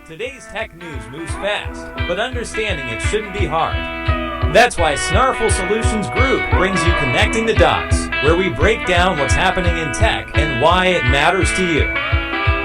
Today's tech news moves fast, but understanding it shouldn't be hard. That's why Snarful Solutions Group brings you Connecting the Dots, where we break down what's happening in tech and why it matters to you.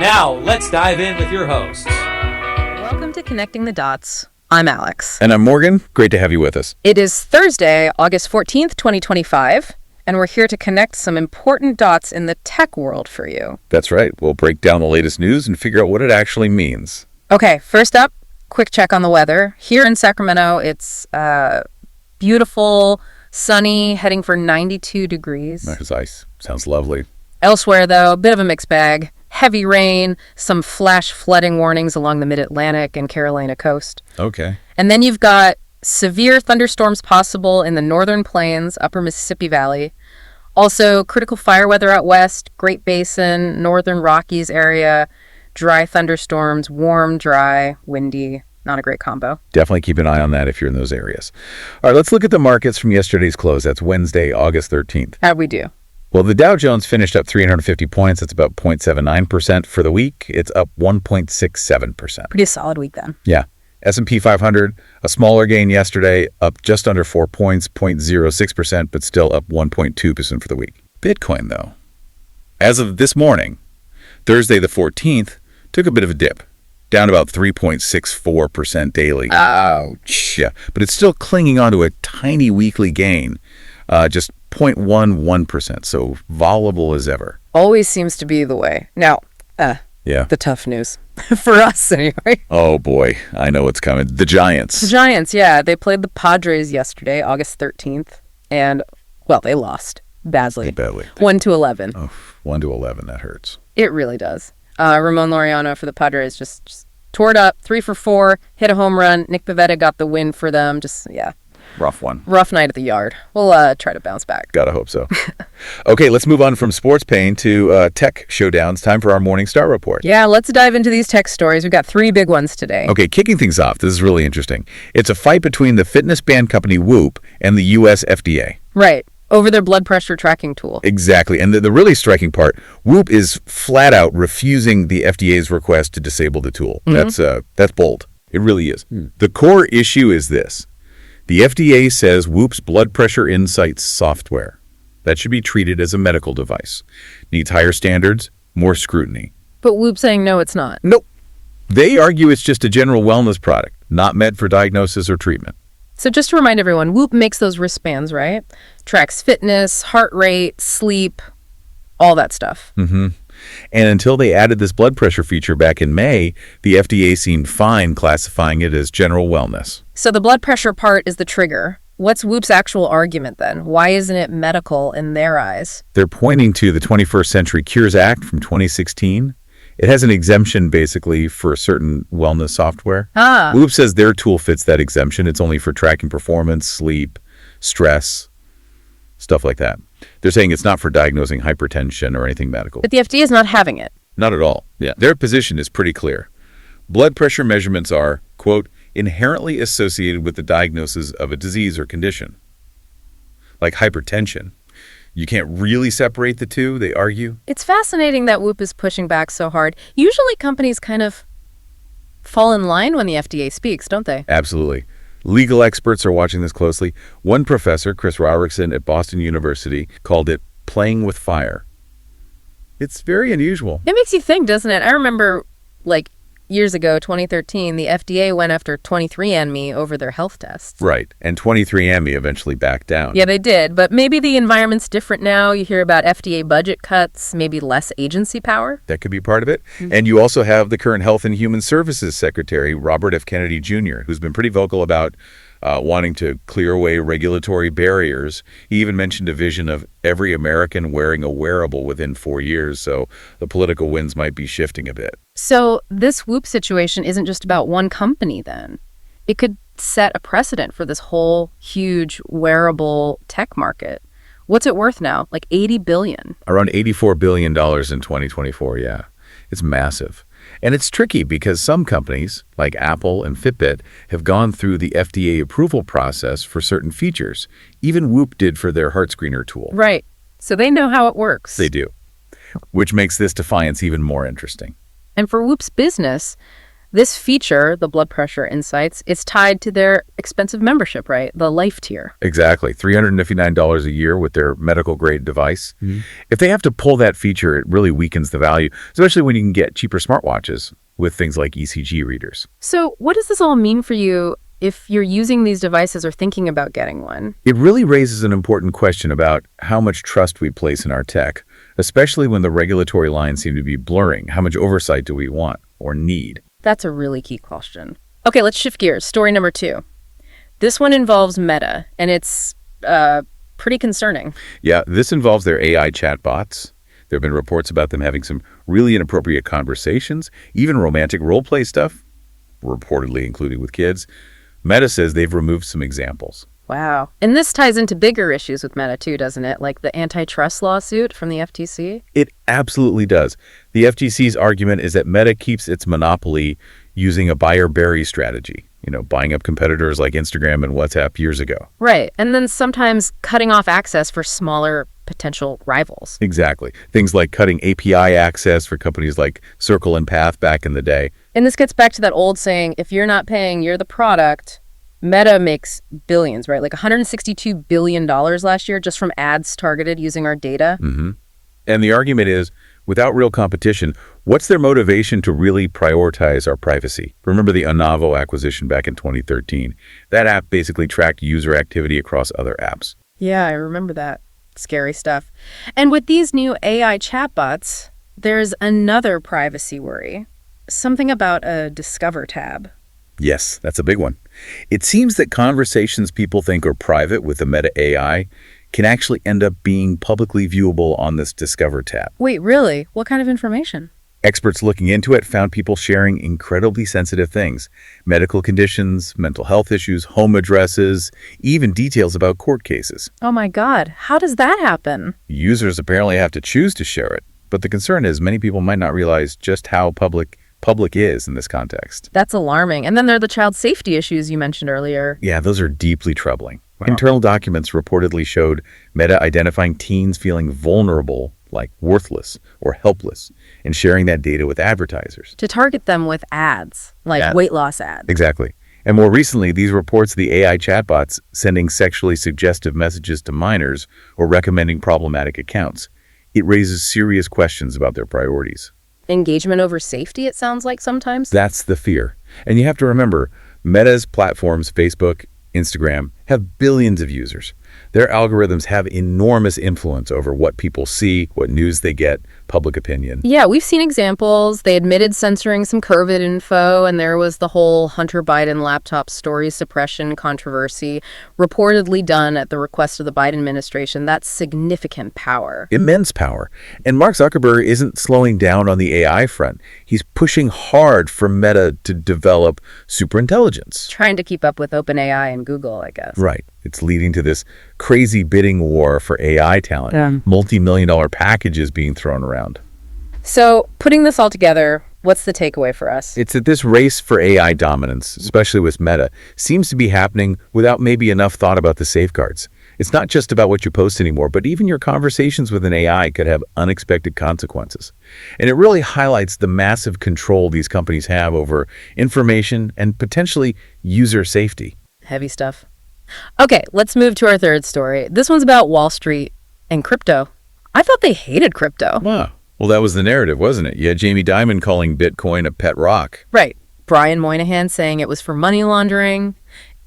Now, let's dive in with your hosts. Welcome to Connecting the Dots. I'm Alex. And I'm Morgan. Great to have you with us. It is Thursday, August 14th, 2025, and we're here to connect some important dots in the tech world for you. That's right. We'll break down the latest news and figure out what it actually means. Okay, first up, quick check on the weather. Here in Sacramento, it's beautiful, sunny, heading for 92 degrees. Nice. Sounds lovely. Elsewhere, though, a bit of a mixed bag. Heavy rain, some flash flooding warnings along the mid-Atlantic and Carolina coast. Okay. And then you've got severe thunderstorms possible in the northern plains, upper Mississippi Valley. Also, critical fire weather out west, Great Basin, northern Rockies area, dry thunderstorms, warm, dry, windy. Not a great combo. Definitely keep an eye on that if you're in those areas. All right, let's look at the markets from yesterday's close. That's Wednesday, August 13th. How'd we do? Well, the Dow Jones finished up 350 points. That's about 0.79% for the week. It's up 1.67%. Pretty solid week then. Yeah. S&P 500, a smaller gain yesterday, up just under 4 points, 0.06%, but still up 1.2% for the week. Bitcoin, though, as of this morning, Thursday the 14th, took a bit of a dip, down about 3.64% daily. Ouch. Yeah, but it's still clinging onto a tiny weekly gain, just 0.11%, so volatile as ever. Always seems to be the way. Now, the tough news. For us, anyway. Oh, boy. I know what's coming. The Giants. The Giants, yeah. They played the Padres yesterday, August 13th, and, well, they lost badly. 1-11. Oh, 1-11. That hurts. It really does. Ramon Laureano for the Padres just tore it up, 3 for 4, hit a home run. Nick Pivetta got the win for them. Rough one. Rough night at the yard. We'll try to bounce back. Gotta hope so. Okay, let's move on from sports pain to tech showdowns. Time for our Morning Star Report. Yeah, let's dive into these tech stories. We've got 3 big ones today. Okay, kicking things off, this is really interesting. It's a fight between the fitness band company Whoop and the U.S. FDA. Right. Over their blood pressure tracking tool. Exactly. And the really striking part, Whoop is flat out refusing the FDA's request to disable the tool. Mm-hmm. That's bold. It really is. The core issue is this. The FDA says Whoop's blood pressure insights software, that should be treated as a medical device, needs higher standards, more scrutiny. But Whoop's saying no, it's not. Nope. They argue it's just a general wellness product, not meant for diagnosis or treatment. So just to remind everyone, Whoop makes those wristbands, right? Tracks fitness, heart rate, sleep, all that stuff. Mm-hmm. And until they added this blood pressure feature back in May, the FDA seemed fine classifying it as general wellness. So the blood pressure part is the trigger. What's Whoop's actual argument then? Why isn't it medical in their eyes? They're pointing to the 21st Century Cures Act from 2016. It has an exemption, basically, for certain wellness software. Whoop says their tool fits that exemption. It's only for tracking performance, sleep, stress, stuff like that. They're saying it's not for diagnosing hypertension or anything medical. But the FDA is not having it. Not at all. Yeah. Their position is pretty clear. Blood pressure measurements are, quote, inherently associated with the diagnosis of a disease or condition. Like hypertension. You can't really separate the two, they argue. It's fascinating that Whoop is pushing back so hard. Usually companies kind of fall in line when the FDA speaks, don't they? Absolutely. Legal experts are watching this closely. One professor, Chris Rourickson at Boston University, called it playing with fire. It's very unusual. It makes you think, doesn't it? I remember, years ago, 2013, the FDA went after 23andMe over their health tests. Right, and 23andMe eventually backed down. Yeah, they did, but maybe the environment's different now. You hear about FDA budget cuts, maybe less agency power. That could be part of it. Mm-hmm. And you also have the current Health and Human Services Secretary, Robert F. Kennedy Jr., who's been pretty vocal about wanting to clear away regulatory barriers. He even mentioned a vision of every American wearing a wearable within 4 years, so the political winds might be shifting a bit. So this Whoop situation isn't just about one company then. It could set a precedent for this whole huge wearable tech market. What's it worth now? Like $80 billion. Around $84 billion in 2024, yeah. It's massive. And it's tricky because some companies, like Apple and Fitbit, have gone through the FDA approval process for certain features. Even Whoop did for their heart screener tool. Right. So they know how it works. They do. Which makes this defiance even more interesting. And for Whoop's business, This feature, the blood pressure insights, is tied to their expensive membership, right? The life tier. Exactly. $359 a year with their medical-grade device. If they have to pull that feature, it really weakens the value, especially when you can get cheaper smartwatches with things like ECG readers. So what does this all mean for you if you're using these devices or thinking about getting one? It really raises an important question about how much trust we place in our tech, especially when the regulatory lines seem to be blurring. How much oversight do we want or need? That's a really key question. Okay, let's shift gears. Story number 2. This one involves Meta, and it's pretty concerning. Yeah, this involves their AI chatbots. There have been reports about them having some really inappropriate conversations, even romantic role-play stuff, reportedly including with kids. Meta says they've removed some examples. Wow. And this ties into bigger issues with Meta too, doesn't it? Like the antitrust lawsuit from the FTC? It absolutely does. The FTC's argument is that Meta keeps its monopoly using a buyer-bury strategy, buying up competitors like Instagram and WhatsApp years ago. Right. And then sometimes cutting off access for smaller potential rivals. Exactly. Things like cutting API access for companies like Circle and Path back in the day. And this gets back to that old saying, if you're not paying, you're the product. Meta makes billions, right? Like $162 billion last year just from ads targeted using our data. And the argument is, without real competition, what's their motivation to really prioritize our privacy? Remember the Onavo acquisition back in 2013? That app basically tracked user activity across other apps. Yeah, I remember that. Scary stuff. And with these new AI chatbots, there's another privacy worry. Something about a Discover tab. Yes, that's a big one. It seems that conversations people think are private with the Meta AI can actually end up being publicly viewable on this Discover tab. Wait, really? What kind of information? Experts looking into it found people sharing incredibly sensitive things: medical conditions, mental health issues, home addresses, even details about court cases. Oh my God, how does that happen? Users apparently have to choose to share it, but the concern is many people might not realize just how public is in this context. That's alarming. And then there are the child safety issues you mentioned earlier. Yeah, those are deeply troubling. Wow. Internal documents reportedly showed Meta identifying teens feeling vulnerable, like worthless or helpless, and sharing that data with advertisers. To target them with ads, like weight loss ads. Exactly. And more recently, these reports of the AI chatbots sending sexually suggestive messages to minors or recommending problematic accounts. It raises serious questions about their priorities. Engagement over safety, it sounds like sometimes. That's the fear. And you have to remember, Meta's platforms, Facebook, Instagram, have billions of users. Their algorithms have enormous influence over what people see, what news they get, public opinion. Yeah, we've seen examples. They admitted censoring some COVID info, and there was the whole Hunter Biden laptop story suppression controversy, reportedly done at the request of the Biden administration. That's significant power. Immense power. And Mark Zuckerberg isn't slowing down on the AI front. He's pushing hard for Meta to develop superintelligence. Trying to keep up with OpenAI and Google, I guess. Right. It's leading to this crazy bidding war for AI talent. Multi-million-dollar packages being thrown around. So, putting this all together, what's the takeaway for us? It's that this race for AI dominance, especially with Meta, seems to be happening without maybe enough thought about the safeguards. It's not just about what you post anymore, but even your conversations with an AI could have unexpected consequences. And it really highlights the massive control these companies have over information and potentially user safety. Heavy stuff. Okay, let's move to our third story. This one's about Wall Street and crypto. I thought they hated crypto. Wow. Well, that was the narrative, wasn't it? You had Jamie Dimon calling Bitcoin a pet rock. Right. Brian Moynihan saying it was for money laundering.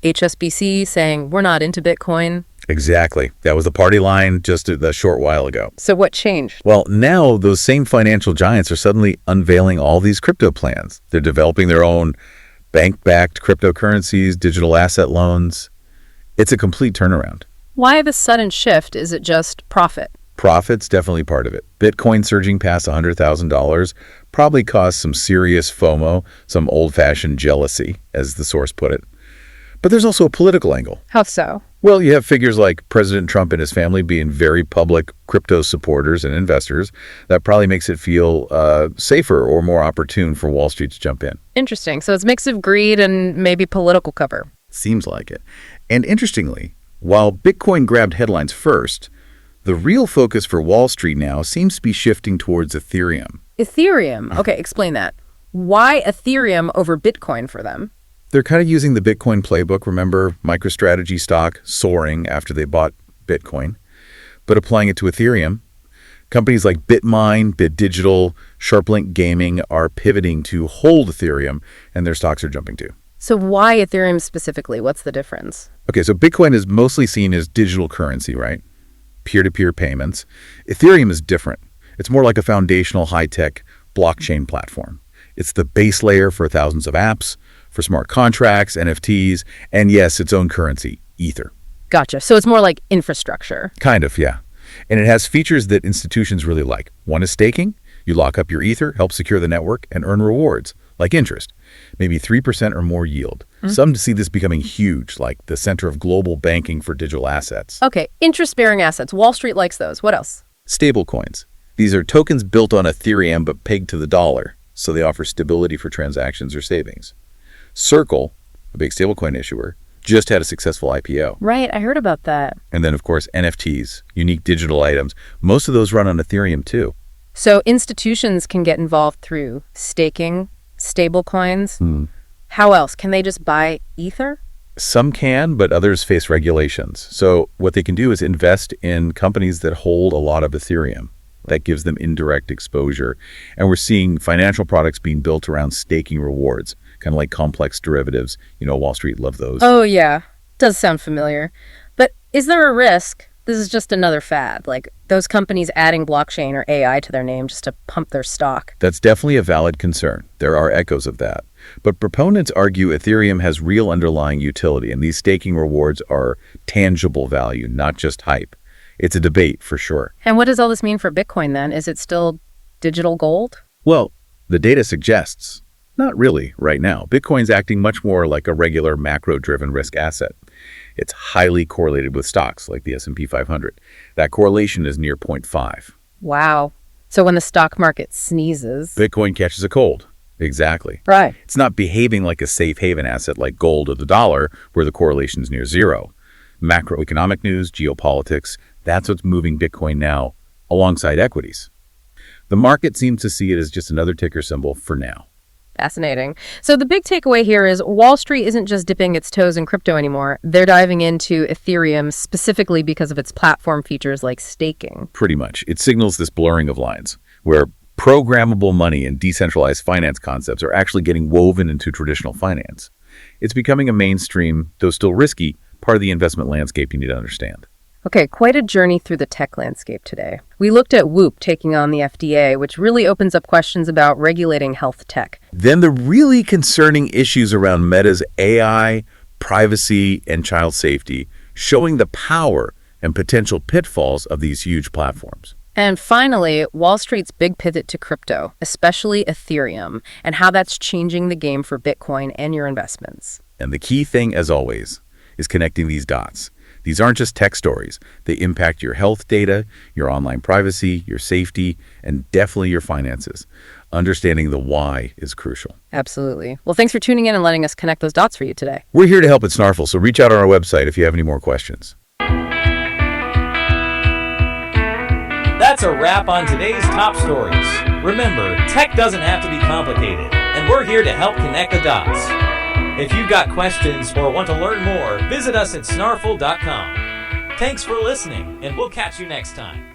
HSBC saying we're not into Bitcoin. Exactly. That was the party line just a short while ago. So what changed? Well, now those same financial giants are suddenly unveiling all these crypto plans. They're developing their own bank-backed cryptocurrencies, digital asset loans. It's a complete turnaround. Why the sudden shift? Is it just profit? Profit's definitely part of it. Bitcoin surging past $100,000 probably caused some serious FOMO, some old-fashioned jealousy, as the source put it. But there's also a political angle. How so? Well, you have figures like President Trump and his family being very public crypto supporters and investors. That probably makes it feel safer or more opportune for Wall Street to jump in. Interesting. So it's a mix of greed and maybe political cover. Seems like it. And interestingly, while Bitcoin grabbed headlines first, the real focus for Wall Street now seems to be shifting towards Ethereum. Ethereum. Okay, explain that. Why Ethereum over Bitcoin for them? They're kind of using the Bitcoin playbook. Remember, MicroStrategy stock soaring after they bought Bitcoin, but applying it to Ethereum. Companies like BitMine, BitDigital, SharpLink Gaming are pivoting to hold Ethereum, and their stocks are jumping too. So why Ethereum specifically? What's the difference? Okay, so Bitcoin is mostly seen as digital currency, right? Peer-to-peer payments. Ethereum is different. It's more like a foundational high-tech blockchain platform. It's the base layer for thousands of apps, for smart contracts, NFTs, and yes, its own currency, Ether. Gotcha. So it's more like infrastructure. Kind of, yeah. And it has features that institutions really like. One is staking. You lock up your Ether, help secure the network, and earn rewards, like interest, maybe 3% or more yield. Some see this becoming huge, like the center of global banking for digital assets. Okay, interest-bearing assets. Wall Street likes those. What else? Stablecoins. These are tokens built on Ethereum but pegged to the dollar, so they offer stability for transactions or savings. Circle, a big stablecoin issuer, just had a successful IPO. Right, I heard about that. And then, of course, NFTs, unique digital items. Most of those run on Ethereum, too. So institutions can get involved through staking, stablecoins. How else? Can they just buy Ether? Some can, but others face regulations. So what they can do is invest in companies that hold a lot of Ethereum. That gives them indirect exposure. And we're seeing financial products being built around staking rewards, kind of like complex derivatives. You know, Wall Street love those. Oh, yeah. Does sound familiar. But is there a risk this is just another fad, like those companies adding blockchain or AI to their name just to pump their stock? That's definitely a valid concern. There are echoes of that. But proponents argue Ethereum has real underlying utility, and these staking rewards are tangible value, not just hype. It's a debate for sure. And what does all this mean for Bitcoin then? Is it still digital gold? Well, the data suggests not really right now. Bitcoin's acting much more like a regular macro-driven risk asset. It's highly correlated with stocks like the S&P 500. That correlation is near 0.5. Wow. So when the stock market sneezes, Bitcoin catches a cold. Exactly. Right. It's not behaving like a safe haven asset like gold or the dollar, where the correlation is near zero. Macroeconomic news, geopolitics, that's what's moving Bitcoin now alongside equities. The market seems to see it as just another ticker symbol for now. Fascinating. So the big takeaway here is Wall Street isn't just dipping its toes in crypto anymore. They're diving into Ethereum specifically because of its platform features like staking. Pretty much. It signals this blurring of lines, where programmable money and decentralized finance concepts are actually getting woven into traditional finance. It's becoming a mainstream, though still risky, part of the investment landscape you need to understand. Okay, quite a journey through the tech landscape today. We looked at Whoop taking on the FDA, which really opens up questions about regulating health tech. Then the really concerning issues around Meta's AI, privacy, and child safety, showing the power and potential pitfalls of these huge platforms. And finally, Wall Street's big pivot to crypto, especially Ethereum, and how that's changing the game for Bitcoin and your investments. And the key thing, as always, is connecting these dots. These aren't just tech stories. They impact your health data, your online privacy, your safety, and definitely your finances. Understanding the why is crucial. Absolutely. Well, thanks for tuning in and letting us connect those dots for you today. We're here to help at Snarful, so reach out on our website if you have any more questions. That's a wrap on today's top stories. Remember, tech doesn't have to be complicated, and we're here to help connect the dots. If you've got questions or want to learn more, visit us at snarful.com. Thanks for listening, and we'll catch you next time.